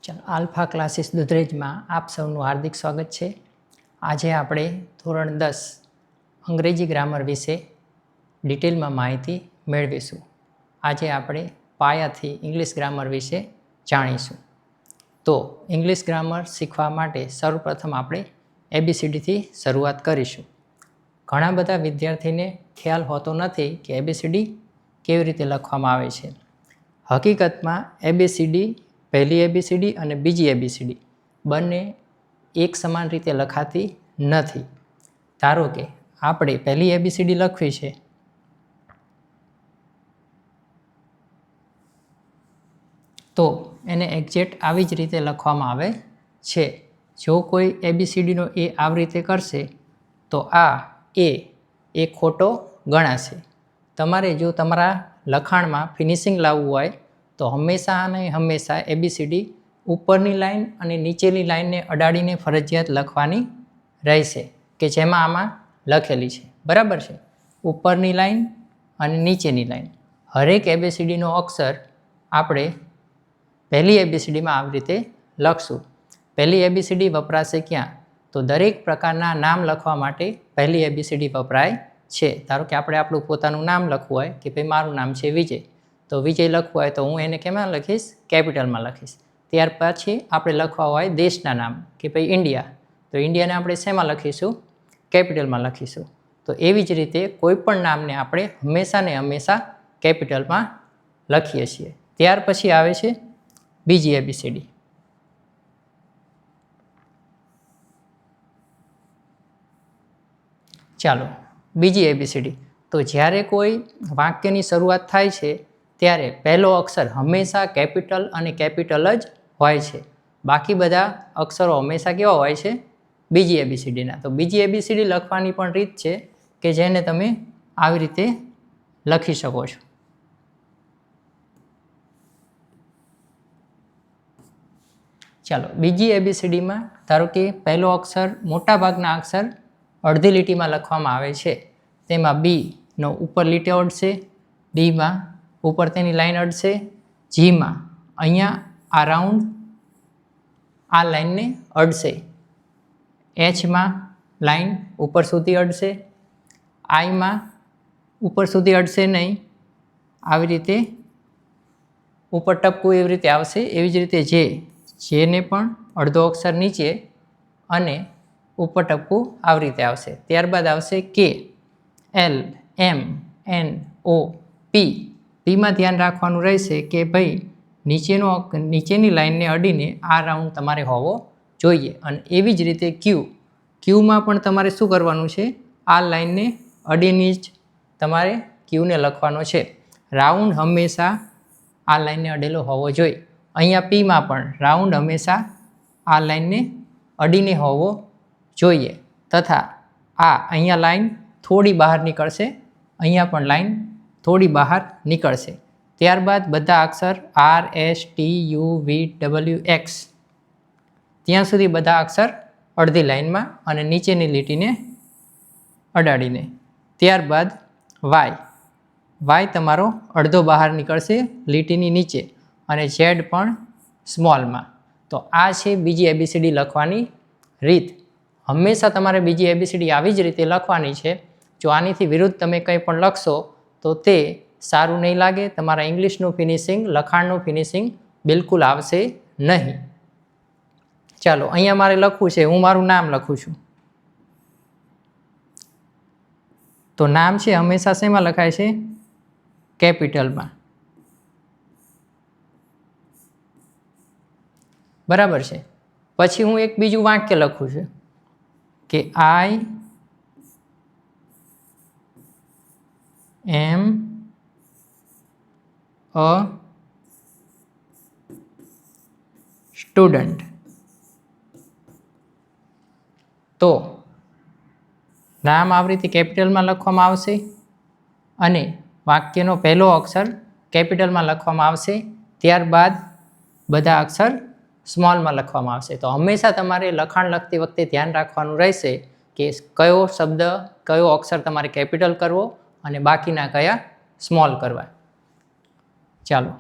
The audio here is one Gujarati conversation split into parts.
ચાલો આલ્ફા ક્લાસીસ દુધરેજમાં આપ સૌનું હાર્દિક સ્વાગત છે. આજે આપણે ધોરણ 10 અંગ્રેજી ગ્રામર વિશે ડિટેલમાં માહિતી મેળવીશું. આજે આપણે પાયાથી ઇંગ્લિશ ગ્રામર વિશે જાણીશું. તો ઇંગ્લિશ ગ્રામર શીખવા માટે સૌપ્રથમ આપણે ABCDથી શરૂઆત કરીશું. ઘણા બધા વિદ્યાર્થીને ખ્યાલ હોતો નથી કે ABCD કેવી રીતે લખવામાં આવે છે. હકીકતમાં ABCD પહેલી ABCD અને બીજી ABCD બંને એક સમાન રીતે લખાતી નથી. ધારો કે આપણે પહેલી ABCD લખવી છે તો એને એક્ઝેક્ટ આવી જ રીતે લખવામાં આવે છે. જો કોઈ ABCDનો A આવી રીતે કરશે તો આ એ ખોટો ગણાશે. તમારે જો તમારા લખાણમાં ફિનિશિંગ લાવવું હોય તો હંમેશા અને હંમેશા ABCD ઉપરની લાઈન અને નીચેની લાઈનને અડાડીને ફરજિયાત લખવાની રહેશે કે જેમાં આમાં લખેલી છે. બરાબર છે? ઉપરની લાઈન અને નીચેની લાઈન હરેક ABCDનો અક્ષર આપણે પહેલી ABCDમાં આવી રીતે લખશું. પહેલી ABCD વપરાશે ક્યાં? તો દરેક પ્રકારના નામ લખવા માટે પહેલી ABCD વપરાય છે. ધારો કે આપણે આપણું પોતાનું નામ લખવું હોય કે ભાઈ મારું નામ છે વિજય, તો વિજય લખવું હોય તો હું એને કેમાં લખીશ? કેપિટલમાં લખીશ. ત્યાર પછી આપણે લખવા હોય દેશના નામ કે ભાઈ ઇન્ડિયા, તો ઇન્ડિયાને આપણે શેમાં લખીશું? કેપિટલમાં લખીશું. તો એવી જ રીતે કોઈ પણ નામને આપણે હંમેશા ને હંમેશા કેપિટલમાં લખીએ છીએ. ત્યાર પછી આવે છે બીજી ABCD. ચાલો બીજી ABCD. તો જ્યારે કોઈ વાક્યની શરૂઆત થાય છે ત્યારે પહેલો અક્ષર હંમેશા કેપિટલ અને કેપિટલ જ હોય છે. બાકી બધા અક્ષરો હંમેશા કેવા હોય છે? બીજી ABCDના. તો બીજી ABCD લખવાની પણ રીત છે કે જેને તમે આવી રીતે લખી શકો છો. ચાલો બીજી ABCDમાં ધારો કે પહેલો અક્ષર મોટાભાગના અક્ષર અડધી લીટીમાં લખવામાં આવે છે. તેમાં બીનો ઉપર લીટી અડશે, ડીમાં ઉપર તેની લાઈન અડશે, જીમાં અહીંયા આ રાઉન્ડ આ લાઈનને અડશે, એચમાં લાઈન ઉપર સુધી અડશે, આઈમાં ઉપર સુધી અડશે નહીં, આવી રીતે ઉપર ટપકું એવી રીતે આવશે. એવી જ રીતે જેને પણ અડધો અક્ષર નીચે અને ઉપર ટપકું આવી રીતે આવશે. ત્યારબાદ આવશે કે, એલ, એમ, એન, ઓ, પી. પીમાં ધ્યાન રાખવાનું રહેશે કે ભાઈ નીચેની લાઈનને અડીને આ રાઉન્ડ તમારે હોવો જોઈએ. અને એવી જ રીતે ક્યુમાં પણ તમારે શું કરવાનું છે? આ લાઈનને અડીને જ તમારે ક્યુને લખવાનો છે. રાઉન્ડ હંમેશા આ લાઈનને અડેલો હોવો જોઈએ. અહીંયા પીમાં પણ રાઉન્ડ હંમેશા આ લાઈનને અડીને હોવો જોઈએ. તથા અહીંયા લાઈન થોડી બહાર નીકળશે, અહીંયા પણ લાઈન થોડી બહાર નીકળશે. ત્યારબાદ બધા અક્ષર R, S, T, U, V, W, X ત્યાં સુધી બધા અક્ષર અડધી લાઈનમાં અને નીચેની લીટીને અડાડીને. ત્યારબાદ Y તમારો અડધો બહાર નીકળશે લીટીની નીચે અને Z પણ સ્મોલમાં. તો આ છે બીજી ABCD લખવાની રીત. હંમેશા તમારે બીજી ABCD આવી જ રીતે લખવાની છે. જો આનીથી વિરુદ્ધ તમે કંઈ પણ લખશો તો તે સારું નહીં લાગે. તમારા ઇંગ્લિશનું ફિનિશિંગ, લખાણનું ફિનિશિંગ બિલકુલ આવશે નહીં. ચાલો અહીંયા મારે લખવું છે, હું મારું નામ લખું છું. તો નામ છે હંમેશા શેમાં લખાય છે? કેપિટલમાં. બરાબર છે. પછી હું એક બીજું વાક્ય લખું છું કે I am a student. તો નામ આવી રીતે કેપિટલમાં લખવામાં આવશે અને વાક્યનો પહેલો અક્ષર કેપિટલમાં લખવામાં આવશે. ત્યારબાદ બધા અક્ષર સ્મોલમાં લખવામાં આવશે. તો હંમેશા તમારે લખાણ લખતી વખતે ધ્યાન રાખવાનું રહેશે કે કયો શબ્દ, કયો અક્ષર તમારે કેપિટલ કરવો અને બાકીના કયા સ્મોલ કરવા. ચાલો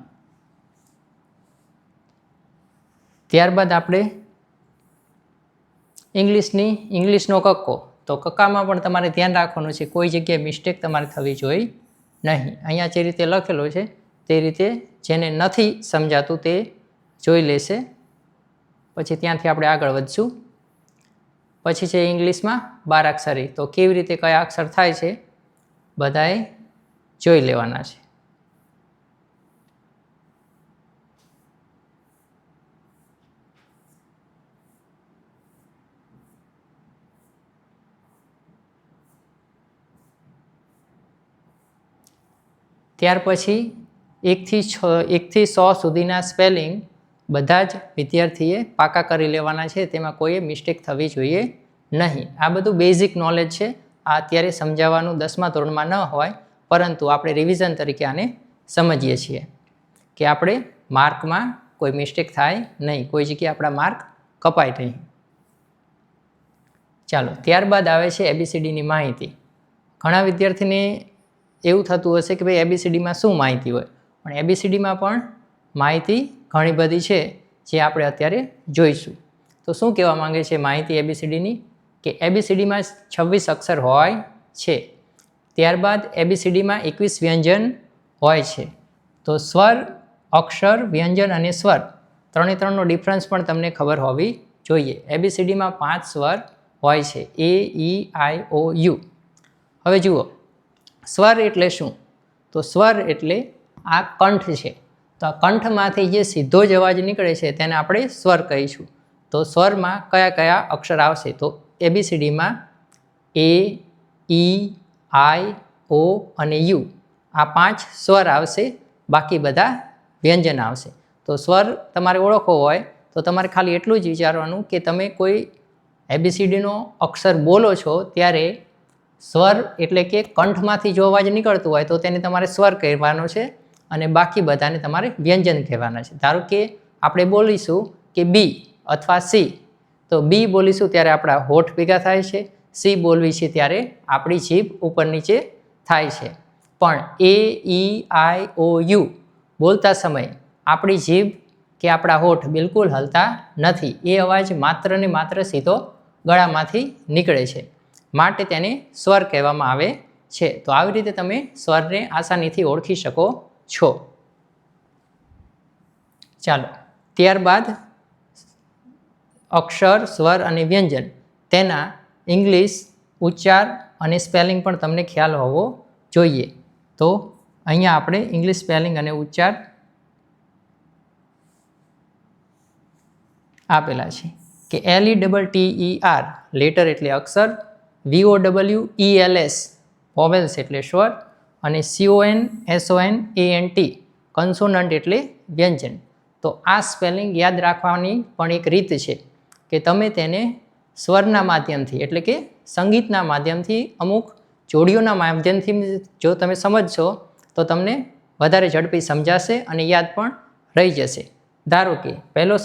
ત્યારબાદ આપણે ઇંગ્લિશનો કક્કો. તો કક્કામાં પણ તમારે ધ્યાન રાખવાનું છે, કોઈ જગ્યાએ મિસ્ટેક તમારે થવી જોઈએ નહીં. અહીંયા જે રીતે લખેલું છે તે રીતે જેને નથી સમજાતું તે જોઈ લેશે, પછી ત્યાંથી આપણે આગળ વધશું. પછી છે ઇંગ્લિશમાં 12 અક્ષરી. તો કેવી રીતે કયા અક્ષર થાય છે બધાએ જોઈ લેવાના છે. ત્યાર પછી 1 થી 100 સુધીના સ્પેલિંગ બધા જ વિદ્યાર્થીએ પાકા કરી લેવાના છે, તેમાં કોઈએ મિસ્ટેક થવી જોઈએ નહીં. આ બધું બેઝિક નોલેજ છે, આ અત્યારે સમજાવવાનું 10મા ધોરણમાં ન હોય, પરંતુ આપણે રિવિઝન તરીકે આને સમજીએ છીએ કે આપણે માર્કમાં કોઈ મિસ્ટેક થાય નહીં, કોઈ જગ્યાએ આપણા માર્ક કપાય નહીં. ચાલો, ત્યારબાદ આવે છે ABCDની માહિતી. ઘણા વિદ્યાર્થીને એવું થતું હશે કે ભાઈ ABCDમાં શું માહિતી હોય, પણ ABCDમાં પણ માહિતી ઘણી બધી છે જે આપણે અત્યારે જોઈશું. તો શું કહેવા માંગે છે માહિતી ABCDની? કે ABCDમાં 26 અક્ષર હોય છે. ત્યારબાદ ABCDમાં 21 વ્યંજન હોય છે. તો સ્વર, અક્ષર, વ્યંજન અને સ્વર ત્રણનો ડિફરન્સ પણ તમને ખબર હોવી જોઈએ. ABCDમાં 5 સ્વર હોય છે, A, E, I, O, U. હવે જુઓ, સ્વર એટલે શું? તો સ્વર એટલે આ કંઠ છે. તો આ કંઠમાંથી જે સીધો જ અવાજ નીકળે છે તેને આપણે સ્વર કહીશું. તો સ્વરમાં કયા કયા અક્ષર આવશે? તો ABCDમાં A, E, I, O અને U આ 5 સ્વર આવશે, બાકી બધા વ્યંજન આવશે. તો સ્વર તમારે ઓળખવો હોય તો તમારે ખાલી એટલું જ વિચારવાનું કે તમે કોઈ ABCDનો અક્ષર બોલો છો ત્યારે સ્વર એટલે કે કંઠમાંથી જો અવાજ નીકળતું હોય તો તેને તમારે સ્વર કહેવાનો છે, અને બાકી બધાને તમારે વ્યંજન કહેવાના છે. ધારો કે આપણે બોલીશું કે B અથવા C, તો B બોલીશું ત્યારે આપણા હોઠ ભેગા થાય છે, C બોલવી છે ત્યારે આપણી જીભ ઉપર નીચે થાય છે. પણ A, E, I, O, U બોલતા સમયે આપણી જીભ કે આપણા હોઠ બિલકુલ હલતા નથી. એ અવાજ માત્ર ને માત્ર સીધો ગળામાંથી નીકળે છે, માટે તેને સ્વર કહેવામાં આવે છે. તો આવી રીતે તમે સ્વરને આસાનીથી ઓળખી શકો છો. ચાલો, ત્યારબાદ અક્ષર, સ્વર અને વ્યંજન તેના ઇંગ્લિશ ઉચ્ચાર અને સ્પેલિંગ પણ તમને ખ્યાલ હોવો જોઈએ. તો અહીંયા આપણે ઇંગ્લિશ સ્પેલિંગ અને ઉચ્ચાર આપેલા છે કે LETTER લેટર એટલે અક્ષર, VOWELS વોવેલ્સ એટલે સ્વર, અને CONSONANT કન્સોનન્ટ એટલે વ્યંજન. તો આ સ્પેલિંગ યાદ રાખવાની પણ એક રીત છે કે તમે તેને સ્વરના માધ્યમથી એટલે કે સંગીતના માધ્યમથી, અમુક જોડીઓના માધ્યમથી જો તમે સમજશો તો તમને વધારે ઝડપી સમજાશે અને યાદ પણ રહી જશે. ધારો કે પહેલો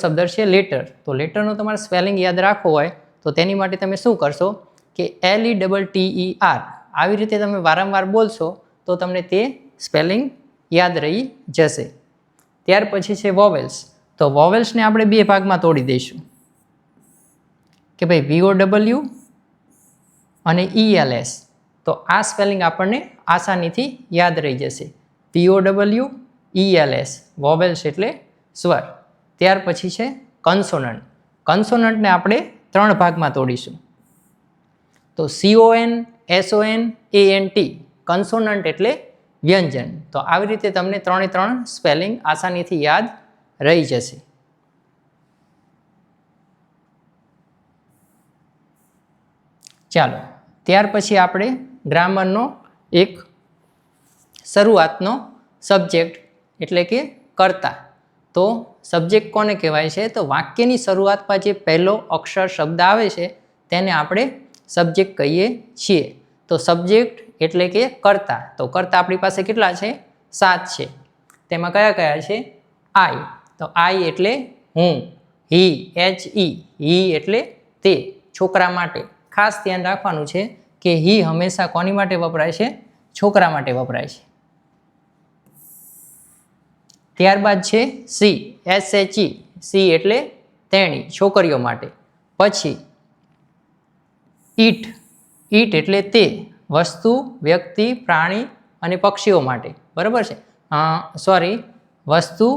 શબ્દ છે લેટર. તો લેટરનો તમારે સ્પેલિંગ યાદ રાખવો હોય તો તેની માટે તમે શું કરશો કે LETTER આવી રીતે તમે વારંવાર બોલશો તો તમને તે સ્પેલિંગ યાદ રહી જશે. ત્યાર પછી છે વોવેલ્સ. તો વોવેલ્સને આપણે 2 ભાગમાં તોડી દઈશું કે ભાઈ VOW અને ELS. તો આ સ્પેલિંગ આપણને આસાનીથી યાદ રહી જશે. VOW ELS વોવેલ્સ એટલે સ્વર. ત્યાર પછી છે કન્સોનન્ટ. કન્સોનન્ટને આપણે 3 ભાગમાં તોડીશું. તો CONSONANT કન્સોનન્ટ એટલે વ્યંજન. તો આવી રીતે તમને 3 સ્પેલિંગ આસાનીથી યાદ રહી જશે. ચાલો, ત્યાર પછી આપણે ગ્રામરનો એક શરૂઆતનો સબ્જેક્ટ એટલે કે કર્તા. તો સબ્જેક્ટ કોને કહેવાય છે? તો વાક્યની શરૂઆતમાં જે પહેલો અક્ષર શબ્દ આવે છે તેને આપણે સબ્જેક્ટ કહીએ છીએ. તો સબ્જેક્ટ એટલે કે કર્તા. તો કર્તા આપણી પાસે કેટલા છે? 7 છે. તેમાં કયા કયા છે? I. તો I એટલે હું, he, he એટલે તે, છોકરા માટે. ખાસ ધ્યાન રાખવાનું છે કે he હંમેશા કોની માટે વપરાય છે? છોકરા માટે વપરાય છે. ત્યારબાદ છે સી, SHE, સી એટલે તેણી, છોકરીઓ માટે. પછી ઈટ, ઈટ એટલે તે, વસ્તુ, વ્યક્તિ, પ્રાણી અને પક્ષીઓ માટે. બરાબર છે, સોરી, વસ્તુ,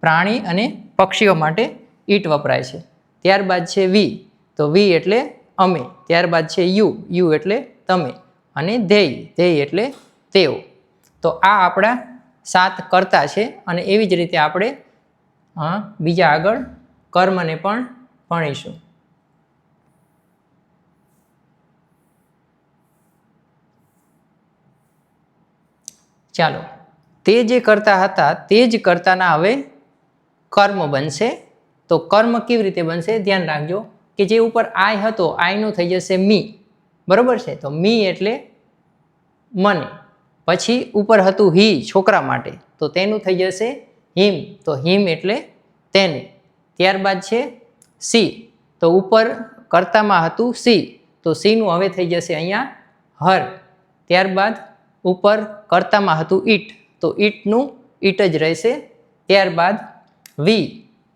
પ્રાણી અને પક્ષીઓ માટે ઈટ વપરાય છે. ત્યારબાદ છે વી, તો વી એટલે અમે. ત્યારબાદ છે યુ, યુ એટલે તમે. અને ધેય, ધેય એટલે તેઓ. તો આ આપણા 7 કર્તા છે. અને એવી જ રીતે આપણે બીજા આગળ કર્મને પણ ભણીશું. ચાલો, તે જે કરતા હતા તે જ કર્તાના હવે કર્મ બનશે. તો કર્મ કેવી રીતે બનશે ધ્યાન રાખજો કે જે ઉપર આય હતો, આયનું થઈ જશે મી. બરોબર છે, તો મી એટલે મને. પછી ઉપર હતું હી, છોકરા માટે, તો તેનું થઈ જશે હિમ, તો હિમ એટલે તેને. ત્યારબાદ છે સી, તો ઉપર કર્તામાં હતું સી, તો સીનું હવે થઈ જશે અહીંયા હર. ત્યારબાદ ઉપર કર્તામાં હતું ઈટ, તો ઈટનું ઈટ જ રહેશે. ત્યારબાદ વી,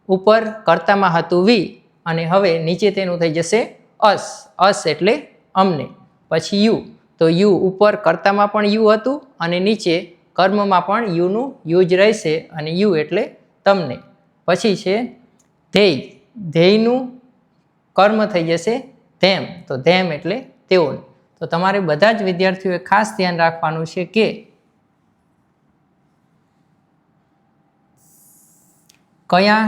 ઉપર કર્તામાં હતું વી અને હવે નીચે તેનું થઈ જશે અસ, અસ એટલે અમને. પછી યુ, તો યુ ઉપર કર્તામાં પણ યુ હતું અને નીચે કર્મમાં પણ યુનું યુ જ રહેશે અને યુ એટલે તમને. પછી છે ધેય, ધેયનું કર્મ થઈ જશે ધેમ, તો ધેમ એટલે તેઓને. તો તમારે બધા જ વિદ્યાર્થીઓએ ખાસ ધ્યાન રાખવાનું છે કે કયા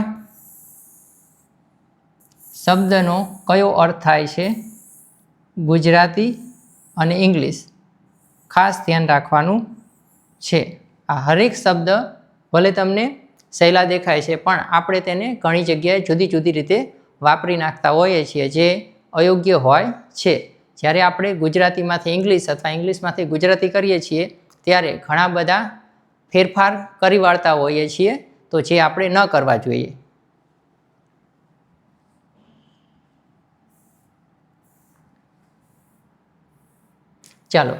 શબ્દનો કયો અર્થ થાય છે, ગુજરાતી અને ઇંગ્લિશ, ખાસ ધ્યાન રાખવાનું છે. આ હરેક શબ્દ ભલે તમને સહેલા દેખાય છે પણ આપણે તેને ઘણી જગ્યાએ જુદી જુદી રીતે વાપરી નાખતા હોઈએ છીએ જે અયોગ્ય હોય છે. જ્યારે આપણે ગુજરાતીમાંથી ઇંગ્લિશ અથવા ઇંગ્લિશમાંથી ગુજરાતી કરીએ છીએ ત્યારે ઘણા બધા ફેરફાર કરી વાળતા હોઈએ છીએ, તો જે આપણે ન કરવા જોઈએ. ચાલો,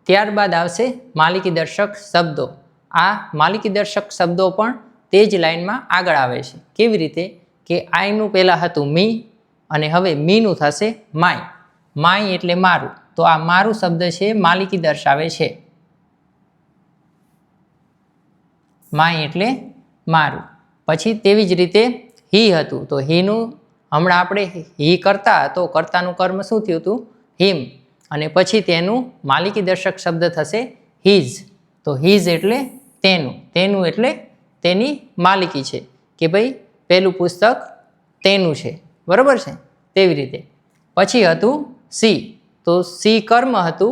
ત્યારબાદ આવશે માલિકી દર્શક શબ્દો. આ માલિકી દર્શક શબ્દો પણ તે જ લાઈનમાં આગળ આવે છે. કેવી રીતે કે આઈનું પહેલાં હતું મી અને હવે મીનું થશે માય. માય એટલે મારું, તો આ મારું શબ્દ છે માલિકી દર્શાવે છે. માય એટલે મારું. પછી તેવી જ રીતે હી હતું, તો હીનું હમણાં આપણે હી કરતા હતો, કર્તાનું કર્મ શું થયું હતું હિમ, અને પછી તેનું માલિકી દર્શક શબ્દ થશે હીઝ, તો હીઝ એટલે તેનું, તેનું એટલે તેની માલિકી છે કે ભાઈ પહેલું પુસ્તક તેનું છે. બરાબર છે, તેવી રીતે. પછી હતું સી, તો સી કર્મ હતું,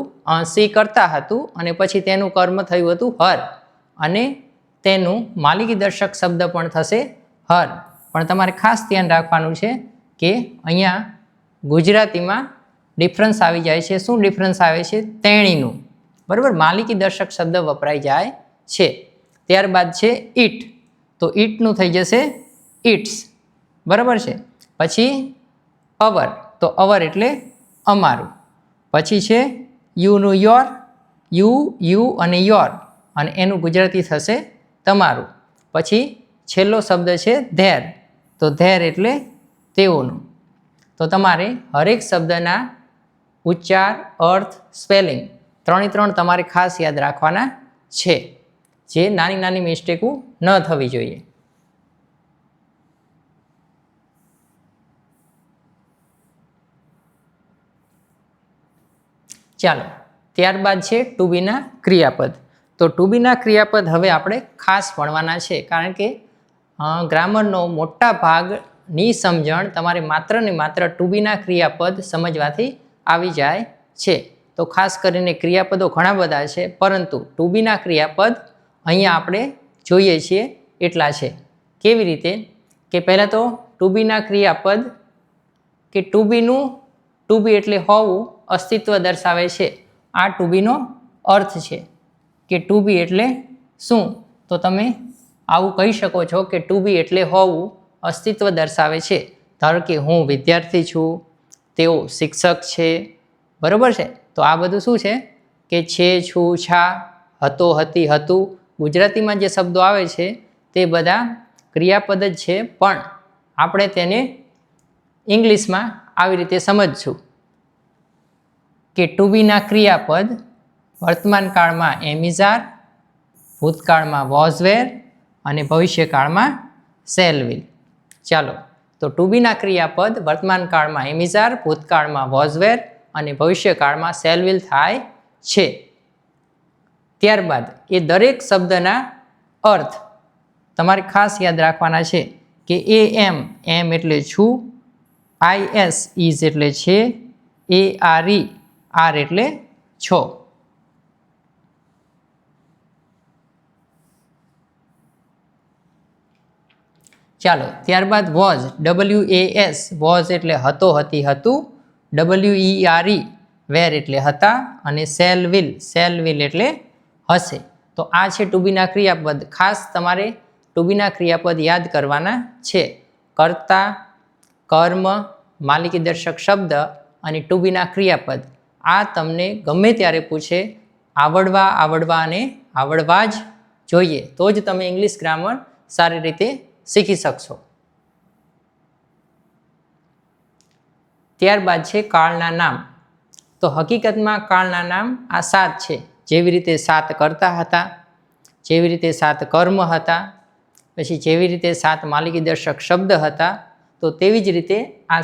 સી કરતા હતું અને પછી તેનું કર્મ થયું હતું હર અને તેનું માલિકી દર્શક શબ્દ પણ થશે હર. પણ તમારે ખાસ ધ્યાન રાખવાનું છે કે અહીંયા ગુજરાતીમાં ડિફરન્સ આવી જાય છે. શું ડિફરન્સ આવે છે? તેણીનું. બરાબર, માલિકી દર્શક શબ્દ વપરાઈ જાય છે. ત્યારબાદ છે ઈટ, તો ઈટનું થઈ જશે ઇટ્સ. બરાબર છે. પછી અવર, તો અવર એટલે અમારું. પછી છે યુનું યોર, યુ, યુ અને યોર, અને એનું ગુજરાતી થશે તમારું. પછી છેલ્લો શબ્દ છે ધેર, તો ધેર એટલે તેઓનું. તો તમારે હરેક શબ્દના ઉચ્ચાર, અર્થ, સ્પેલિંગ 3 તમારે ખાસ યાદ રાખવાના છે, જે નાની નાની મિસ્ટેકો ન થવી જોઈએ. ચાલો, ત્યારબાદ છે ટુ બીના ક્રિયાપદ. તો ટુ બીના ક્રિયાપદ હવે આપણે ખાસ ભણવાના છે, કારણ કે ગ્રામરનો મોટા ભાગની સમજણ તમારે માત્ર ને માત્ર ટુ બીના ક્રિયાપદ સમજવાથી આવી જાય છે. તો ખાસ કરીને ક્રિયાપદો ઘણા બધા છે, પરંતુ ટુ બીના ક્રિયાપદ અહીંયા આપણે જોઈએ છીએ એટલા છે. કેવી રીતે કે પહેલાં તો ટુ બીના ક્રિયાપદ કે ટુ બીનું, ટુ બી એટલે હોવું, અસ્તિત્વ દર્શાવે છે. આ ટુ બીનો અર્થ છે કે ટુ બી એટલે શું, તો તમે આવું કહી શકો છો કે ટુ બી એટલે હોવું, અસ્તિત્વ દર્શાવે છે. ધારો કે હું વિદ્યાર્થી છું, તેઓ શિક્ષક છે. બરાબર છે, તો આ બધું શું છે કે છે, છું, છા, હતો, હતી, હતું. ગુજરાતીમાં જે શબ્દો આવે છે તે બધા ક્રિયાપદ જ છે, પણ આપણે તેને ઇંગ્લિશમાં આવી રીતે સમજશું કે ટુ બીના ક્રિયાપદ વર્તમાન કાળમાં એમ ઇઝ આર, ભૂતકાળમાં વોઝ વેર અને ભવિષ્યકાળમાં શેલ વિલ. ચાલો, તો ટુ બીના ક્રિયાપદ વર્તમાન કાળમાં એમ ઇઝ આર, ભૂતકાળમાં વોઝ વેર અને ભવિષ્યકાળમાં શેલ વિલ થાય છે. ત્યારબાદ એ દરેક શબ્દના અર્થ તમારે ખાસ યાદ રાખવાના છે કે એ એમ, એમ એટલે છું, આઈ એસ, ઇઝ એટલે છે, એ આર ઈ, આર એટલે છો. ચાલો, ત્યારબાદ વોઝ, WAS, વોઝ એટલે હતો, હતી, હતું, WERE, વેર એટલે હતા, અને શેલ વિલ એટલે હશે. તો આ છે ટુ બીના ક્રિયાપદ. ખાસ તમારે ટુ બીના ક્રિયાપદ યાદ કરવાના છે. કર્તા, કર્મ, માલિકી દર્શક શબ્દ અને ટુ બીના ક્રિયાપદ આ તમને ગમે ત્યારે પૂછે, આવડવા અને આવડવા જ જોઈએ, તો જ તમે ઇંગ્લિશ ગ્રામર સારી રીતે શીખી શકશો. ત્યારબાદ છે કાળના નામ. તો હકીકતમાં કાળના નામ આ 7 છે. જેવી રીતે 7 કર્તા હતા, જેવી રીતે 7 કર્મ હતા, પછી જેવી રીતે 7 માલિકી દર્શક શબ્દ હતા, તો તેવી જ રીતે આ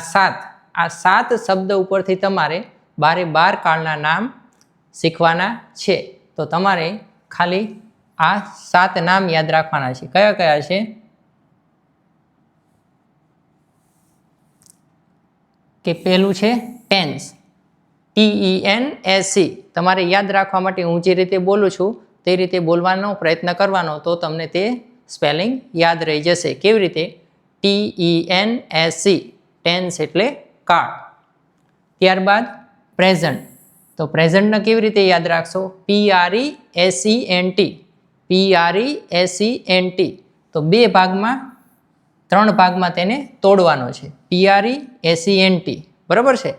7 શબ્દ ઉપરથી તમારે 12 કાળના નામ શીખવાના છે. તો તમારે ખાલી આ 7 નામ યાદ રાખવાના છે. કયા કયા છે? કે પહેલું છે ટેન્સ, TENSE. તમારે યાદ રાખવા માટે હું જે રીતે બોલું છું તે રીતે બોલવાનો પ્રયત્ન કરવાનો, તો તમને તે સ્પેલિંગ યાદ રહી જશે. કેવી રીતે? TENSE, ટેન્સ એટલે કાળ. ત્યારબાદ પ્રેઝન્ટ. તો પ્રેઝન્ટને કેવી રીતે યાદ રાખશો? PRESENT. તો 2 ભાગમાં, 3 ભાગમાં તેને તોડવાનો છે. PRESENT, બરાબર છે?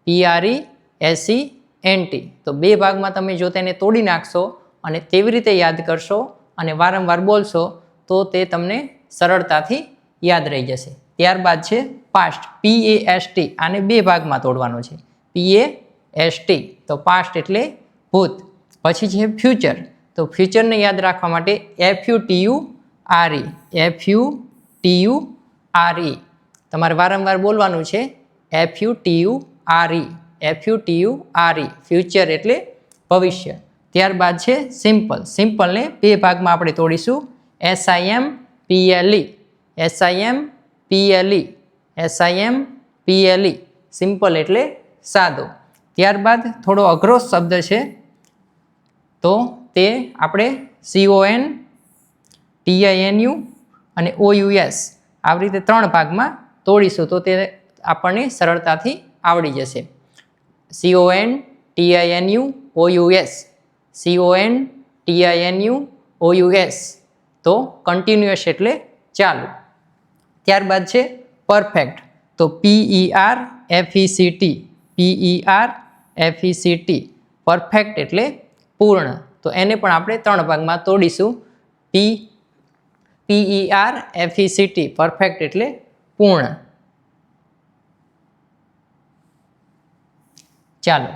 PRESENT. તો 2 ભાગમાં તમે જો તેને તોડી નાખશો અને તેવી રીતે યાદ કરશો અને વારંવાર બોલશો, તો તે તમને સરળતાથી યાદ રહી જશે. ત્યારબાદ છે પાસ્ટ, PAST. આને 2 ભાગમાં તોડવાનો છે. PAST, તો પાસ્ટ એટલે ભૂત. પછી છે ફ્યુચર. તો ફ્યુચરને યાદ રાખવા માટે FUTURE. તમારે વારંવાર બોલવાનું છે. FUTURE. ફ્યુચર એટલે ભવિષ્ય. ત્યારબાદ છે સિમ્પલ. સિમ્પલને 2 ભાગમાં આપણે તોડીશું. SIMPLE. સિમ્પલ એટલે સાદો. ત્યારબાદ થોડો અઘરો શબ્દ છે, તો તે આપણે CON, TINU અને OUS આવી રીતે 3 ભાગમાં તોડીશું, તો તે આપણને સરળતાથી આવડી જશે. CON, TINU, OUS. CON, TINU, OUS. તો કન્ટિન્યુઅસ એટલે ચાલુ. ત્યારબાદ છે પરફેક્ટ. તો PERFECT. પરફેક્ટ એટલે પૂર્ણ. તો એને પણ આપણે 3 ભાગમાં તોડીશું. PERFECT, પરફેક્ટ એટલે પૂર્ણ. ચાલો,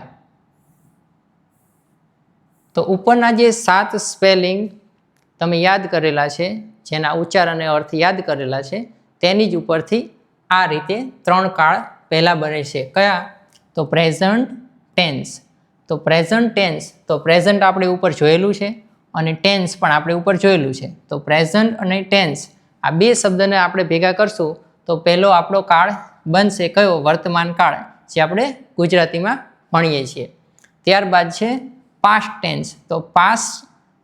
તો ઉપરના જે 7 સ્પેલિંગ તમે યાદ કરેલા છે, જેના ઉચ્ચાર અને અર્થ યાદ કરેલા છે, તેની જ ઉપરથી આ રીતે 3 કાળ પહેલા બને છે. કયા? તો પ્રેઝન્ટ ટેન્સ. તો પ્રેઝન્ટ ટેન્સ, તો પ્રેઝન્ટ આપણે ઉપર જોયેલું છે અને ટેન્સ પણ આપણે ઉપર જોયેલું છે. તો પ્રેઝન્ટ અને ટેન્સ આ 2 શબ્દને આપણે ભેગા કરશું તો પહેલો આપણો કાળ બનશે કયો? વર્તમાન કાળ, જે આપણે ગુજરાતીમાં ભણીએ છીએ. ત્યારબાદ છે પાસ્ટ ટેન્સ. તો પાસ્ટ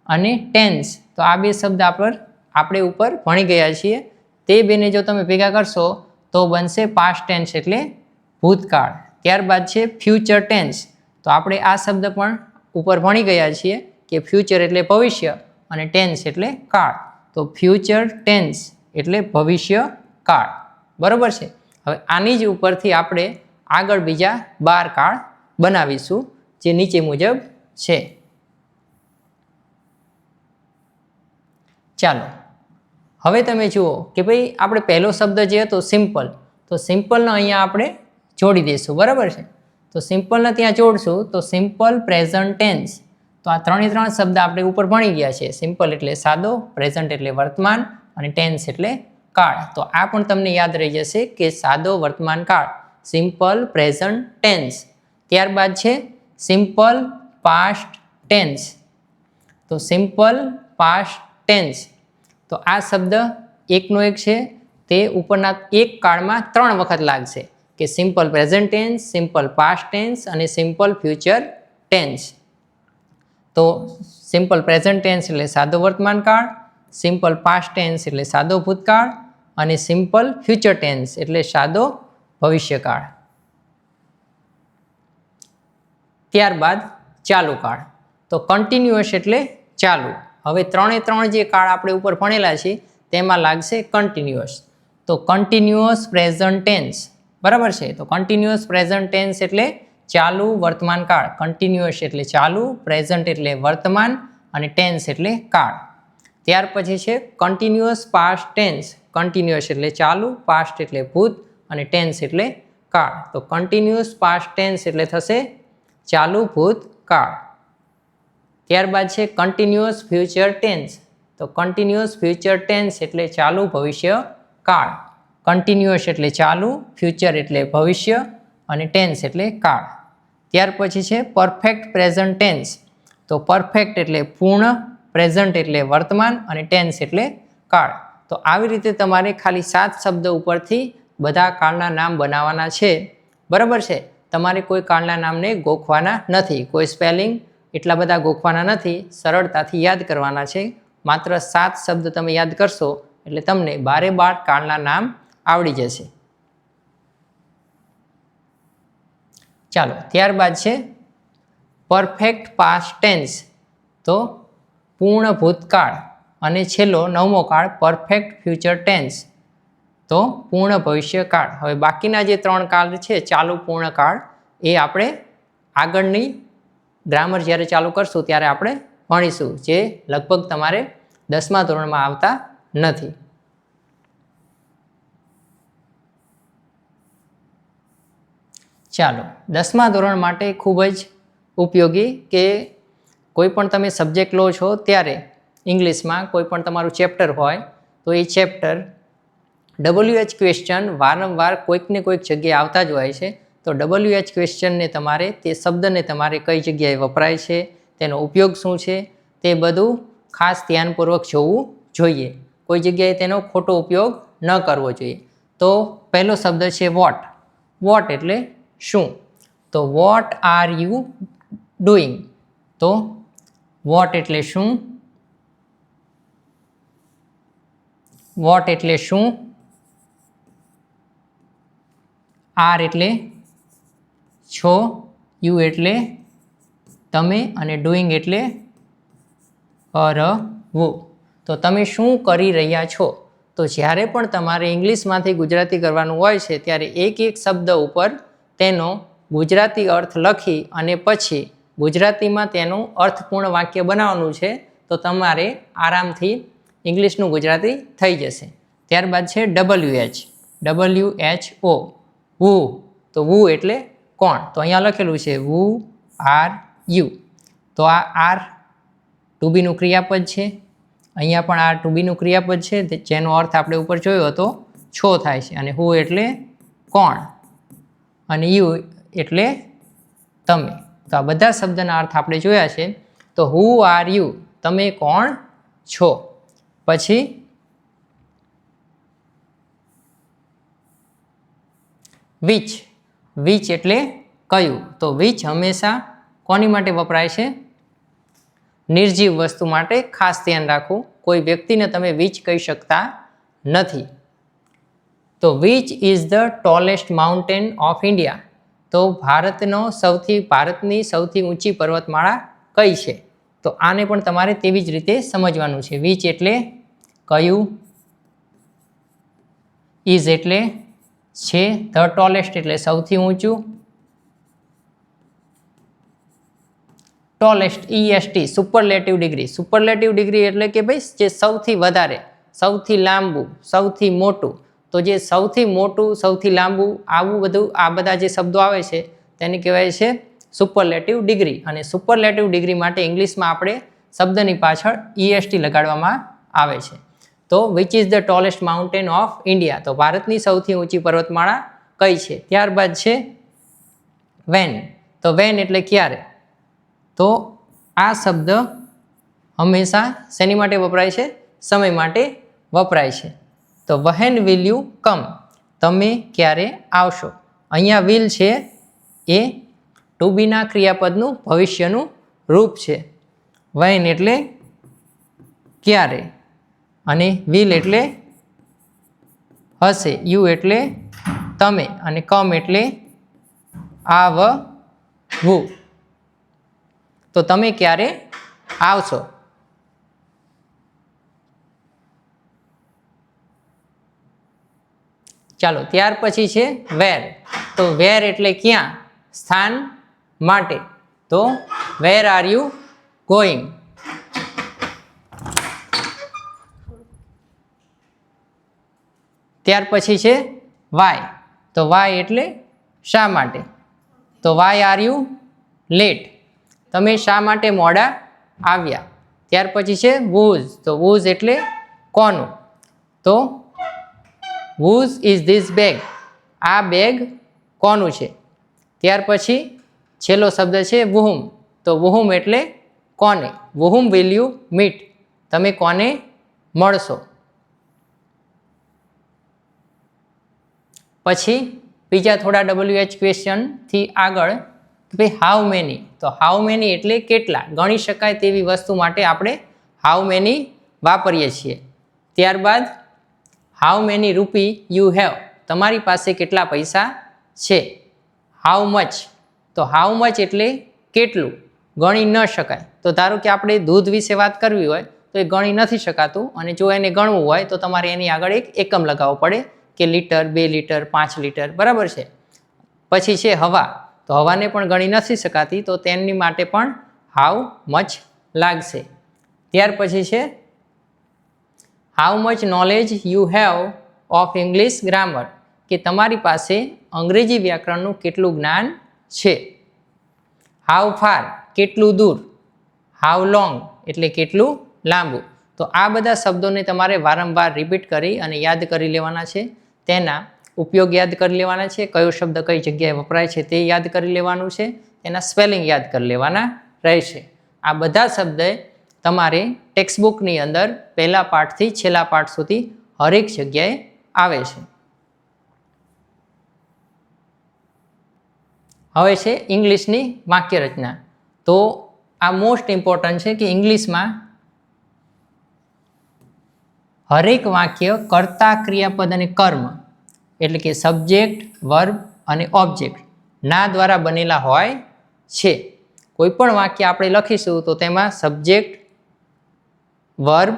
અને ટેન્સ, તો આ 2 શબ્દ આપણે ઉપર ભણી ગયા છીએ. તે બેને જો તમે ભેગા કરશો તો બનશે પાસ્ટ ટેન્સ એટલે ભૂતકાળ. ત્યારબાદ છે ફ્યુચર ટેન્સ. તો આપણે આ શબ્દ પણ ઉપર ભણી ગયા છીએ કે ફ્યુચર એટલે ભવિષ્ય અને ટેન્સ એટલે કાળ. તો ફ્યુચર ટેન્સ એટલે ભવિષ્ય કાળ. બરાબર છે? હવે આની જ ઉપરથી આપણે આગળ બીજા 12 કાળ બનાવીશું, જે નીચે મુજબ છે. ચાલો, હવે તમે જુઓ કે ભાઈ આપણે પહેલો શબ્દ જે હતો સિમ્પલ, તો સિમ્પલને અહીંયા આપણે જોડી દઈશું, બરાબર છે. તો સિમ્પલને ત્યાં જોડશું તો સિમ્પલ પ્રેઝન્ટ ટેન્સ. તો આ ત્રણે ત્રણ શબ્દ આપણે ઉપર ભણી ગયા છે. સિમ્પલ એટલે સાદો, પ્રેઝન્ટ એટલે વર્તમાન અને ટેન્સ એટલે કાળ. તો આ પણ તમને યાદ રહી જશે કે સાદો વર્તમાન કાળ, સિમ્પલ પ્રેઝન્ટ ટેન્સ. ત્યારબાદ છે સિમ્પલ પાસ્ટ ટેન્સ. તો સિમ્પલ પાસ્ટ ટેન્સ, તો આ શબ્દ એકનો એક છે, તે ઉપરના એક કાળમાં 3 વખત લાગશે કે simple present tense, simple past tense અને સિમ્પલ ફ્યુચર ટેન્સ. તો સિમ્પલ પ્રેઝન્ટ ટેન્સ એટલે સાદો વર્તમાન કાળ, સિમ્પલ પાસ્ટ ટેન્સ એટલે સાદો ભૂતકાળ અને સિમ્પલ ફ્યુચર ટેન્સ એટલે સાદો ભવિષ્યકાળ. ત્યારબાદ ચાલુ કાળ. તો કન્ટિન્યુઅસ એટલે ચાલુ. હવે 3 જે કાળ આપણે ઉપર ભણેલા છે તેમાં લાગશે કન્ટિન્યુઅસ. તો કન્ટિન્યુઅસ પ્રેઝન્ટ ટેન્સ, બરાબર છે. તો કન્ટિન્યુઅસ પ્રેઝન્ટ ટેન્સ એટલે ચાલુ વર્તમાન કાળ. કન્ટિન્યુઅસ એટલે ચાલુ, પ્રેઝન્ટ એટલે વર્તમાન અને ટેન્સ એટલે કાળ. ત્યાર પછી છે કન્ટિન્યુઅસ પાસ્ટ ટેન્સ. કન્ટિન્યુઅસ એટલે ચાલુ, પાસ્ટ એટલે ભૂત અને ટેન્સ એટલે કાળ. તો કન્ટિન્યુઅસ પાસ્ટ ટેન્સ એટલે થશે ચાલુ ભૂત કાળ. ત્યારબાદ છે કન્ટિન્યુઅસ ફ્યુચર ટેન્સ. તો કન્ટિન્યુઅસ ફ્યુચર ટેન્સ એટલે ચાલુ ભવિષ્ય કાળ. કન્ટિન્યુઅસ એટલે ચાલુ, ફ્યુચર એટલે ભવિષ્ય અને ટેન્સ એટલે કાળ. ત્યાર પછી છે પરફેક્ટ પ્રેઝન્ટ ટેન્સ. તો પરફેક્ટ એટલે પૂર્ણ, પ્રેઝન્ટ એટલે વર્તમાન અને ટેન્સ એટલે કાળ. તો આવી રીતે તમારે ખાલી 7 શબ્દ ઉપરથી બધા કાળના નામ બનાવવાના છે, બરાબર છે. તમારે કોઈ કાળના નામને ગોખવાના નથી, કોઈ સ્પેલિંગ એટલા બધા ગોખવાના નથી, સરળતાથી યાદ કરવાના છે. માત્ર 7 શબ્દ તમે યાદ કરશો એટલે તમને 12 કાળના નામ આવડી જશે. ચાલો, ત્યારબાદ છે પરફેક્ટ પાસ્ટ ટેન્સ. તો પૂર્ણ ભૂતકાળ અને છેલ્લો 9મો કાળ પરફેક્ટ ફ્યુચર ટેન્સ, તો પૂર્ણ ભવિષ્યકાળ. હવે બાકીના જે 3 કાળ છે ચાલુ, પૂર્ણ કાળ, એ આપણે આગળની ગ્રામર જ્યારે ચાલુ કરશું ત્યારે આપણે ભણીશું, જે લગભગ તમારે 10મા ધોરણમાં આવતા નથી. ચાલો, 10મા ધોરણ માટે ખૂબ જ ઉપયોગી કે કોઈ પણ તમે સબ્જેક્ટ લો છો ત્યારે ઇંગ્લિશમાં કોઈ પણ તમારું ચેપ્ટર હોય તો એ ચેપ્ટર WH ક્વેશ્ચન વારંવાર કોઈક ને કોઈક જગ્યાએ આવતા જ હોય છે. તો WH ક્વેશ્ચનને તમારે, તે શબ્દને તમારે કઈ જગ્યાએ વપરાય છે, તેનો ઉપયોગ શું છે, તે બધું ખાસ ધ્યાનપૂર્વક જોવું જોઈએ. કોઈ જગ્યાએ તેનો ખોટો ઉપયોગ ન કરવો જોઈએ. તો પહેલો શબ્દ છે વોટ. વોટ એટલે શું? તો વોટ આર યુ ડુઈંગ. તો વોટ એટલે શું? વોટ એટલે શું? આર એટલે છો, યુ એટલે તમે અને ડુઈંગ એટલે કરવું. તો તમે શું કરી રહ્યા છો? તો જ્યારે પણ તમારે ઇંગ્લિશમાંથી ગુજરાતી કરવાનું હોય છે ત્યારે એક શબ્દ ઉપર તેનો ગુજરાતી અર્થ લખી અને પછી ગુજરાતીમાં તેનું અર્થપૂર્ણ વાક્ય બનાવવાનું છે. તો તમારે આરામથી ઇંગ્લિશનું ગુજરાતી થઈ જશે. ત્યારબાદ છે WH. WHO, વુ. તો વુ એટલે કોણ? તો અહીંયા લખેલું છે વુ આર યુ. તો આ આર ટુ બીનું ક્રિયાપદ છે. અહીંયા પણ આ ટુ બીનું ક્રિયાપદ છે, જેનો અર્થ આપણે ઉપર જોયો હતો છો થાય છે. અને હુ એટલે કોણ અને યુ એટલે તમે. તો આ બધા શબ્દના અર્થ આપણે જોયા છે. તો હુ આર યુ, તમે કોણ છો. પછી વિચ. વિચ એટલે કયું. તો વિચ હંમેશા કોની માટે વપરાય છે? નિર્જીવ વસ્તુ માટે. ખાસ ધ્યાન રાખવું, કોઈ વ્યક્તિને તમે વિચ કહી શકતા નથી. તો which is the tallest mountain of India. તો ભારતની સૌથી ઊંચી પર્વતમાળા કઈ છે? તો આને પણ તમારે તેવી જ રીતે સમજવાનું છે. વિચ એટલે કયું, ઇઝ એટલે છે, ધ ટોલેસ્ટ એટલે સૌથી ઊંચું, tallest EST superlative degree. Superlative degree એટલે કે ભાઈ જે સૌથી વધારે, સૌથી લાંબુ, સૌથી મોટું. તો જે સૌથી મોટું, સૌથી લાંબુ આવું બધું આ બધા જે શબ્દો આવે છે તેને કહેવાય છે સુપરલેટિવ ડિગ્રી. અને સુપરલેટિવ ડિગ્રી માટે ઇંગ્લિશમાં આપણે શબ્દની પાછળ EST લગાડવામાં આવે છે. તો which is the tallest mountain of India, તો ભારતની સૌથી ઊંચી પર્વતમાળા કઈ છે. ત્યારબાદ છે વેન. તો વેન એટલે ક્યારે. તો આ શબ્દ હંમેશા શેની માટે વપરાય છે, સમય માટે વપરાય છે. તો વહેન વિલ યુ કમ, તમે ક્યારે આવશો. અહીંયા વિલ છે એ ટુ બીના ક્રિયાપદનું ભવિષ્યનું રૂપ છે. વહેન એટલે ક્યારે અને વિલ એટલે હશે, યુ એટલે તમે અને કમ એટલે આવવું. તો તમે ક્યારે આવશો. ચાલો ત્યાર પછી છે વેર. તો વેર એટલે ક્યાં, સ્થાન માટે. તો વેર આર યુ ગોઈંગ. ત્યાર પછી છે વાય. તો વાય એટલે શા માટે. તો વાય આર યુ લેટ, તમે શા માટે મોડા આવ્યા. ત્યાર પછી છે whose. તો whose એટલે કોનું. તો whose is this bag, આ બેગ કોનું છે. ત્યાર પછી છેલ્લો શબ્દ છે whom. તો whom એટલે કોને. whom will you meet, તમે કોને મળશો. પછી બીજા થોડા WH ક્વેશ્ચનથી આગળ કે ભાઈ હાઉ મેની. તો હાઉ મેની એટલે કેટલા, ગણી શકાય તેવી વસ્તુ માટે આપણે હાઉ મેની વાપરીએ છીએ. ત્યારબાદ હાઉ મેની રૂપી યુ હેવ, તમારી પાસે કેટલા પૈસા છે. How much. તો હાઉ મચ એટલે કેટલું, ગણી ન શકાય. તો ધારો કે આપણે દૂધ વિશે વાત કરવી હોય તો એ ગણી નથી શકાતું, અને જો એને ગણવું હોય તો તમારે એની આગળ એક એકમ લગાવવો પડે કે લીટર, 2 લીટર, 5 લીટર, બરાબર છે. પછી છે હવા. તો હવાને પણ ગણી નથી શકાતી, તો તેની માટે પણ હાઉ મચ લાગશે. ત્યાર પછી છે how much knowledge you have of English grammar, કે તમારી પાસે અંગ્રેજી વ્યાકરણનું કેટલું જ્ઞાન છે. હાઉ ફાર, કેટલું દૂર. હાઉ લોંગ એટલે કેટલું લાંબુ. તો આ બધા શબ્દોને તમારે વારંવાર રિપીટ કરી અને યાદ કરી લેવાના છે. તેના ઉપયોગ યાદ કરી લેવાના છે, કયો શબ્દ કઈ જગ્યાએ વપરાય છે તે યાદ કરી લેવાનું છે, તેના સ્પેલિંગ યાદ કરી લેવાના રહેશે. આ બધા શબ્દ તમારે ટેક્સ્ટબુકની અંદર પહેલા પાઠથી છેલ્લા પાઠ સુધી હરેક જગ્યાએ આવે છે. હવે છે ઇંગ્લિશની વાક્ય રચના. તો આ મોસ્ટ ઇમ્પોર્ટન્ટ છે કે ઇંગ્લિશમાં હરેક વાક્ય કર્તા, ક્રિયાપદ અને કર્મ એટલે કે સબ્જેક્ટ, વર્બ અને ઓબ્જેક્ટ ના દ્વારા બનેલા હોય છે. કોઈ પણ વાક્ય આપણે લખીશું તો તેમાં સબ્જેક્ટ, વર્બ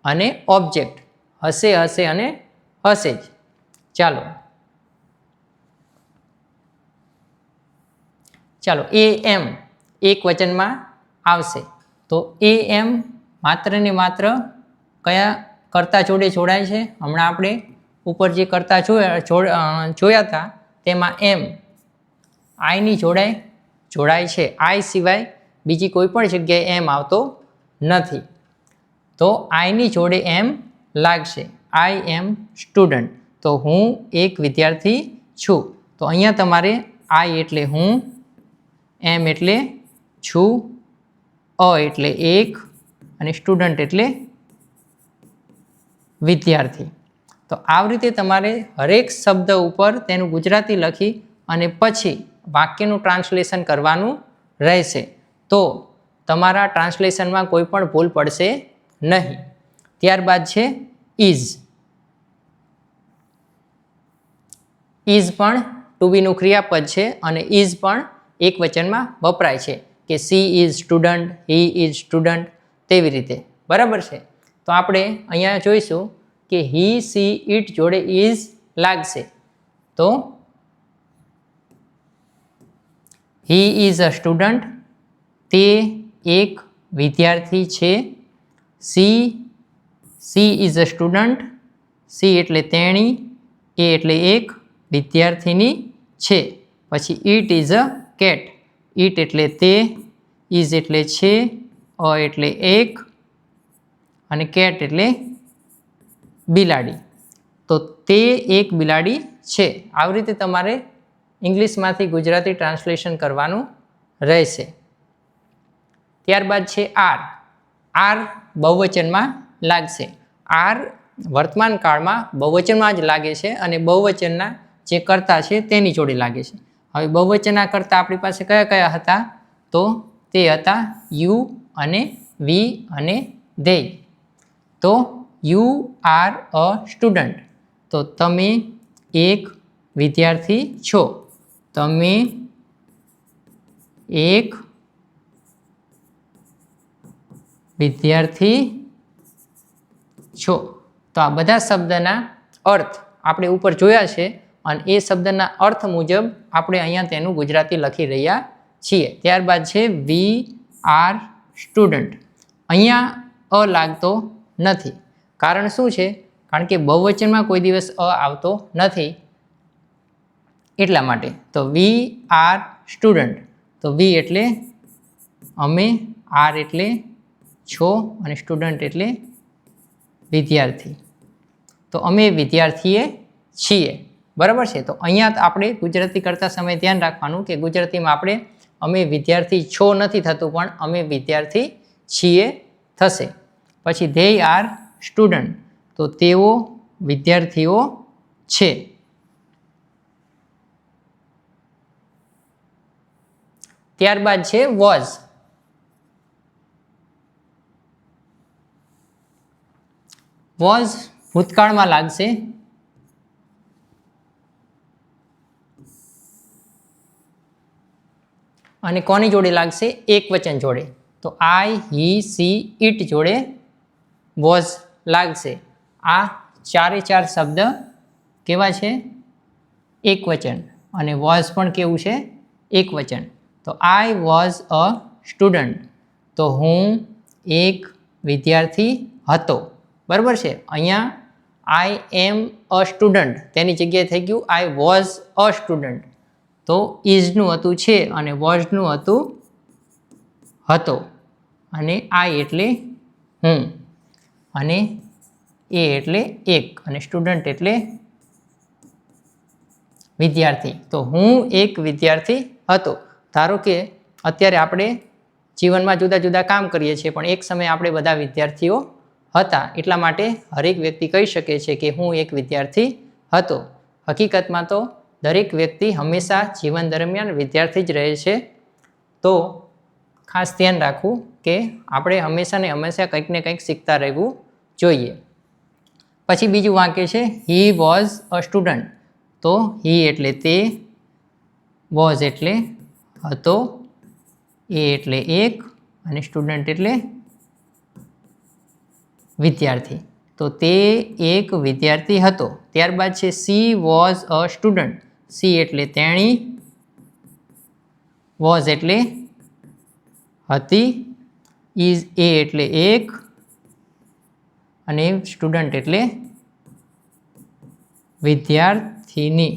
અને ઓબ્જેક્ટ હશે હશે અને હશે જ. ચાલો એમ એક વચનમાં આવશે. તો એમ માત્ર ને માત્ર કયા કર્તા જોડે જોડાય છે. હમણાં આપણે ઉપર જે કર્તા જોયા હતા તેમાં એમ આઈની જોડાય છે. આઈ સિવાય બીજી કોઈ પણ જગ્યાએ એમ આવતો નથી. તો આઈની જોડે એમ લાગશે. આઈ એમ સ્ટુડન્ટ, તો હું એક વિદ્યાર્થી છું. તો અહીંયા તમારે આઈ એટલે હું, એમ એટલે છું, અ એટલે એક અને સ્ટુડન્ટ એટલે વિદ્યાર્થી. તો આવી રીતે તમારે હરેક શબ્દ ઉપર તેનું ગુજરાતી લખી અને પછી વાક્યનું ટ્રાન્સલેશન કરવાનું રહેશે. તો તમારા ટ્રાન્સલેશનમાં કોઈ પણ ભૂલ પડશે નહીં. ત્યારબાદ છે ઇઝ. ઇઝ પણ ટુ બીનું ક્રિયાપદ છે અને ઇઝ પણ એક વચનમાં વપરાય છે કે she is student, he is student, તેવી રીતે, બરાબર છે. તો આપણે અહીંયા જોઈશું કે હી, સી, ઇટ જોડે ઇઝ લાગશે. તો હી ઇઝ અ સ્ટુડન્ટ, તે એક વિદ્યાર્થી છે. C she is a student, C એટલે તેણી, એ એટલે એક, વિદ્યાર્થીની છે. પછી it is a cat, it એટલે તે, ઇઝ એટલે છે, અ એટલે એક, અને કેટ એટલે બિલાડી. તો તે એક બિલાડી છે. આવી રીતે તમારે ઇંગ્લિશમાંથી ગુજરાતી ટ્રાન્સલેશન કરવાનું રહેશે. ત્યારબાદ છે આર. આર બહુવચનમાં લાગશે. આર વર્તમાન કાળમાં બહુવચનમાં જ લાગે છે અને બહુવચનના જે કર્તા છે તેની જોડે લાગે છે. હવે બહુવચનના કર્તા આપણી પાસે કયા કયા હતા? તો તે હતા યુ અને વી અને ધે. તો યુ આર અ સ્ટુડન્ટ, તો તમે એક વિદ્યાર્થી છો. તમે એક વિદ્યાર્થી છો. તો આ બધા શબ્દના અર્થ આપણે ઉપર જોયા છે અને એ શબ્દના અર્થ મુજબ આપણે અહીંયા તેનું ગુજરાતી લખી રહ્યા છીએ. ત્યારબાદ છે વી આર સ્ટુડન્ટ. અહીંયા અ લાગતો નથી. કારણ શું છે? કારણ કે બહુવચનમાં કોઈ દિવસ અ આવતો નથી, એટલા માટે. તો વી આર સ્ટુડન્ટ, તો વી એટલે અમે, આર એટલે છો અને સ્ટુડન્ટ એટલે વિદ્યાર્થી. તો અમે વિદ્યાર્થીએ છીએ. બરાબર છે. તો અહીંયા આપણે ગુજરાતી કરતા સમયે ધ્યાન રાખવાનું કે ગુજરાતીમાં આપણે અમે વિદ્યાર્થી છો નથી થતું, પણ અમે વિદ્યાર્થી છીએ થશે. પછી ધે આર સ્ટુડન્ટ, તો તેઓ વિદ્યાર્થીઓ છે. ત્યારબાદ છે વોઝ. વોઝ ભૂતકાળમાં લાગશે. અને કોની જોડે લાગશે? એક વચન જોડે. તો આઈ, હી, સી, ઇટ જોડે વોઝ લાગશે. આ ચારે ચાર શબ્દ કેવા છે? એક વચન. અને વોઝ પણ કેવું છે? એક વચન. તો આઈ વોઝ અ સ્ટુડન્ટ, તો હું એક વિદ્યાર્થી હતો. બરાબર છે. અહીંયા આઈ એમ અ સ્ટુડન્ટ તેની જગ્યાએ થઈ ગયું આઈ વોઝ અ સ્ટુડન્ટ. તો ઇઝનું હતું છે અને વોઝનું હતું હતો. અને આઈ એટલે હું, અને એ એટલે એક, અને સ્ટુડન્ટ એટલે વિદ્યાર્થી. તો હું એક વિદ્યાર્થી હતો. ધારો કે અત્યારે આપણે જીવનમાં જુદા જુદા કામ કરીએ છીએ, પણ એક સમયે આપણે બધા વિદ્યાર્થીઓ હતા. એટલા માટે હરેક વ્યક્તિ કહી શકે છે કે હું એક વિદ્યાર્થી હતો. હકીકતમાં તો દરેક વ્યક્તિ હંમેશા જીવન દરમિયાન વિદ્યાર્થી જ રહે છે. તો ખાસ ધ્યાન રાખવું કે આપણે હંમેશા ને હંમેશા કંઈક ને કંઈક શીખતા રહેવું જોઈએ. પછી બીજું વાક્ય છે હી વોઝ અ સ્ટુડન્ટ. તો હી એટલે તે, વોઝ એટલે હતો, એ એટલે એક, અને સ્ટુડન્ટ એટલે વિદ્યાર્થી. તો તે એક વિદ્યાર્થી હતો. ત્યારબાદ છે she was a student. C એટલે તેણી, વોઝ એટલે હતી, ઇઝ એ એટલે એક, અને સ્ટુડન્ટ એટલે વિદ્યાર્થીની.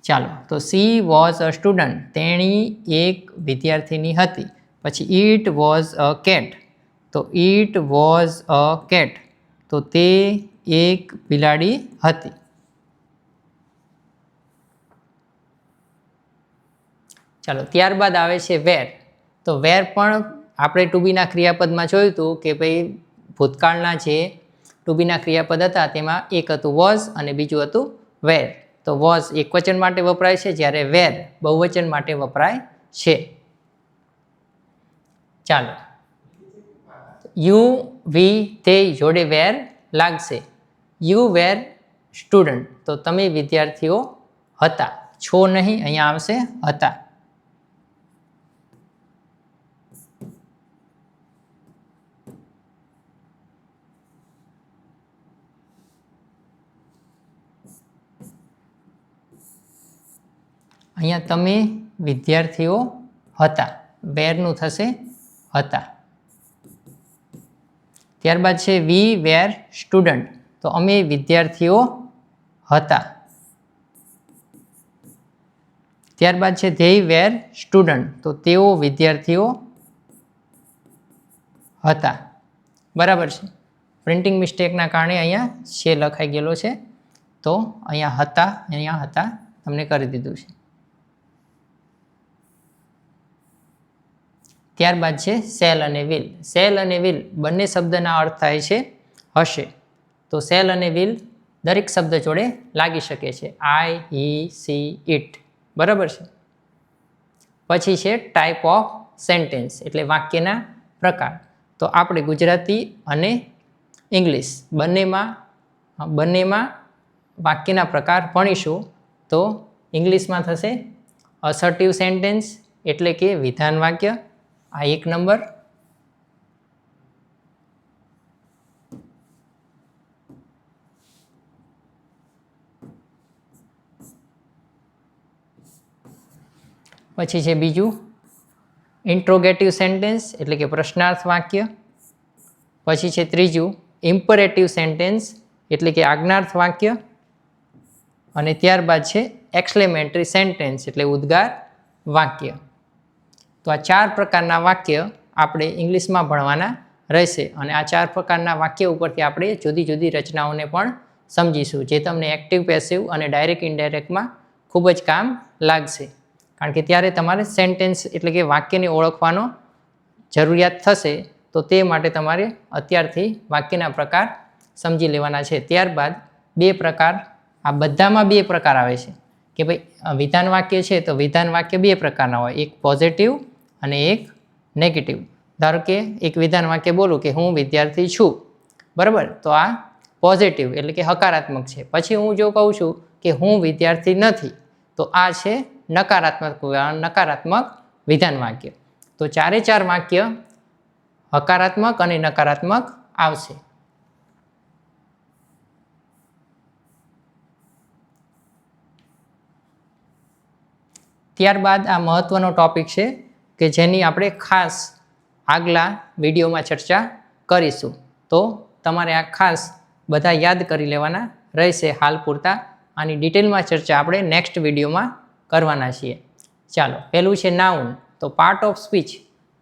ચાલો, તો સી વોઝ અ સ્ટુડન્ટ, તેણી એક વિદ્યાર્થીની હતી. પછી ઇટ વોઝ અ કેટ. તો ઇટ વોઝ અ કેટ, તો તે એક બિલાડી હતી. ચાલો, ત્યારબાદ આવે છે વેર. તો વેર પણ આપણે ટુ બીના ક્રિયાપદમાં જોયું હતું કે ભાઈ ભૂતકાળના જે ટુ બીના ક્રિયાપદ હતા તેમાં એક હતું વોઝ અને બીજું હતું વેર. તો વોઝ એકવચન માટે વપરાય છે, જ્યારે વેર બહુવચન માટે વપરાય છે. ચાલો, યુ વી તે જોડે વેર લાગશે. યુ વેર સ્ટુડન્ટ, તો તમે વિદ્યાર્થીઓ હતા. છો નહીં, અહીંયા આવશે હતા. અહીંયા તમે વિદ્યાર્થીઓ હતા. વેરનું થશે હતા. ત્યારબાદ છે વી વેર સ્ટુડન્ટ, તો અમે વિદ્યાર્થીઓ હતા. ત્યારબાદ છે ધે વેર સ્ટુડન્ટ, તો તેઓ વિદ્યાર્થીઓ હતા. બરાબર છે. પ્રિન્ટિંગ મિસ્ટેકના કારણે અહીંયા છે લખાઈ ગયેલો છે, તો અહીંયા હતા તમને કરી દીધું છે. ત્યારબાદ છે સેલ અને વિલ. સેલ અને વિલ બંને શબ્દના અર્થ થાય છે હશે, તો સેલ અને વિલ દરેક શબ્દ જોડે લાગી શકે છે. આઈ, હી, સી, ઇટ. બરાબર છે. પછી છે ટાઈપ ઓફ સેન્ટેન્સ, એટલે વાક્યના પ્રકાર. તો આપણે ગુજરાતી અને ઇંગ્લિશ બંનેમાં વાક્યના પ્રકાર ભણીશું. તો ઇંગ્લિશમાં થશે અસર્ટિવ સેન્ટેન્સ, એટલે કે વિધાન વાક્ય. આ 1 નંબર. પછી છે બીજું ઇન્ટ્રોગેટિવ સેન્ટેન્સ, એટલે કે પ્રશ્નાર્થ વાક્ય. પછી છે ત્રીજું ઇમ્પરેટિવ સેન્ટેન્સ, એટલે કે આજ્ઞાર્થ વાક્ય. અને ત્યારબાદ છે એક્સક્લેમેટરી સેન્ટેન્સ, એટલે ઉદ્ગાર વાક્ય. તો આ 4 પ્રકારના વાક્ય આપણે ઇંગ્લિશમાં ભણવાના રહેશે, અને આ 4 પ્રકારના વાક્ય ઉપરથી આપણે જુદી જુદી રચનાઓને પણ સમજીશું, જે તમને એક્ટિવ, પેસિવ અને ડાયરેક્ટ ઇનડાયરેક્ટમાં ખૂબ જ કામ લાગશે. કારણ કે ત્યારે તમારે સેન્ટેન્સ એટલે કે વાક્યને ઓળખવાનો જરૂરિયાત થશે, તો તે માટે તમારે અત્યારથી વાક્યના પ્રકાર સમજી લેવાના છે. ત્યારબાદ 2 પ્રકાર, આ બધામાં 2 પ્રકાર આવે છે કે ભાઈ વિધાન વાક્ય છે, તો વિધાન વાક્ય 2 પ્રકારના હોય, એક પોઝિટિવ અને એક નેગેટિવ. ધારો કે એક વિધાન વાક્ય બોલું કે હું વિદ્યાર્થી છું, બરાબર, તો આ પોઝિટિવ એટલે કે હકારાત્મક છે. પછી હું જો કહું છું કે હું વિદ્યાર્થી નથી, તો આ છે નકારાત્મક વિધાન વાક્ય. તો 4 વાક્ય હકારાત્મક અને નકારાત્મક આવશે. ત્યારબાદ આ મહત્વનો ટોપિક છે કે જેની આપણે ખાસ આગલા વિડીયોમાં ચર્ચા કરીશું. તો તમારે આ ખાસ બધા યાદ કરી લેવાના રહેશે હાલ પૂરતા. આની ડિટેલમાં ચર્ચા આપણે નેક્સ્ટ વિડીયોમાં કરવાના છીએ. ચાલો, પહેલું છે નાઉન. તો પાર્ટ ઓફ સ્પીચ.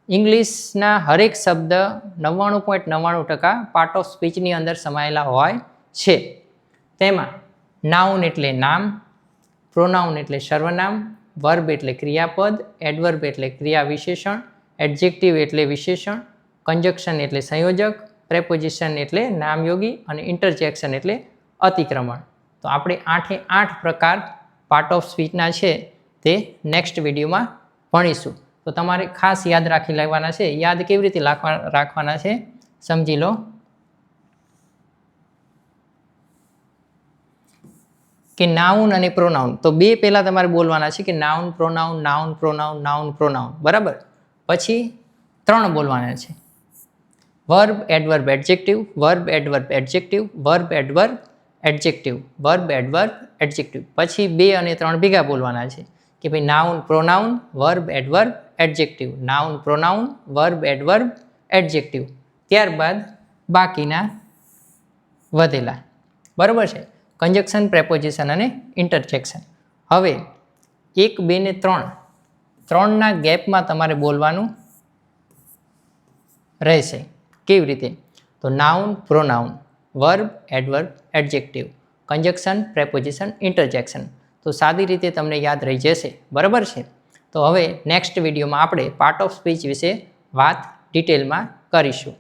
ઇંગ્લિશના હરેક શબ્દ 99.99% પાર્ટ ઓફ સ્પીચની અંદર સમાયેલા હોય છે. તેમાં નાઉન એટલે નામ, પ્રોનાઉન એટલે સર્વનામ, વર્બ એટલે ક્રિયાપદ, એડવર્બ એટલે ક્રિયા વિશેષણ, એડજેક્ટિવ એટલે વિશેષણ, કંજક્શન એટલે સંયોજક, પ્રેપોઝિશન એટલે નામયોગી અને ઇન્ટરજેક્શન એટલે અતિક્રમણ. તો આપણે 8 પ્રકાર પાર્ટ ઓફ સ્પીચના છે તે નેક્સ્ટ વિડીયોમાં ભણીશું. તો તમારે ખાસ યાદ રાખી લેવાના છે. યાદ કેવી રીતે રાખવાના છે સમજી લો. કે નાઉન અને પ્રોનાઉન, તો 2 પહેલા તમારે બોલવાના છે કે noun pronoun, noun pronoun, noun pronoun, બરાબર. પછી 3 બોલવાના છે, verb adverb adjective, verb adverb adjective, verb adverb adjective, verb adverb adjective. પછી 2 અને 3 ભેગા બોલવાના છે કે ભાઈ noun pronoun, verb adverb adjective, noun pronoun, verb adverb adjective. ત્યારબાદ બાકીના વધેલા, બરાબર છે, કંજક્શન, પ્રેપોઝિશન અને ઇન્ટરજેક્શન. હવે 1, 2 ને 3ના ગેપમાં તમારે બોલવાનું રહેશે. કેવી રીતે? તો noun pronoun, verb adverb adjective, conjunction, preposition, interjection. તો સાદી રીતે તમને યાદ રહી જશે, બરાબર છે. તો હવે નેક્સ્ટ વિડીયોમાં આપણે પાર્ટ ઓફ સ્પીચ વિશે વાત ડિટેલમાં કરીશું.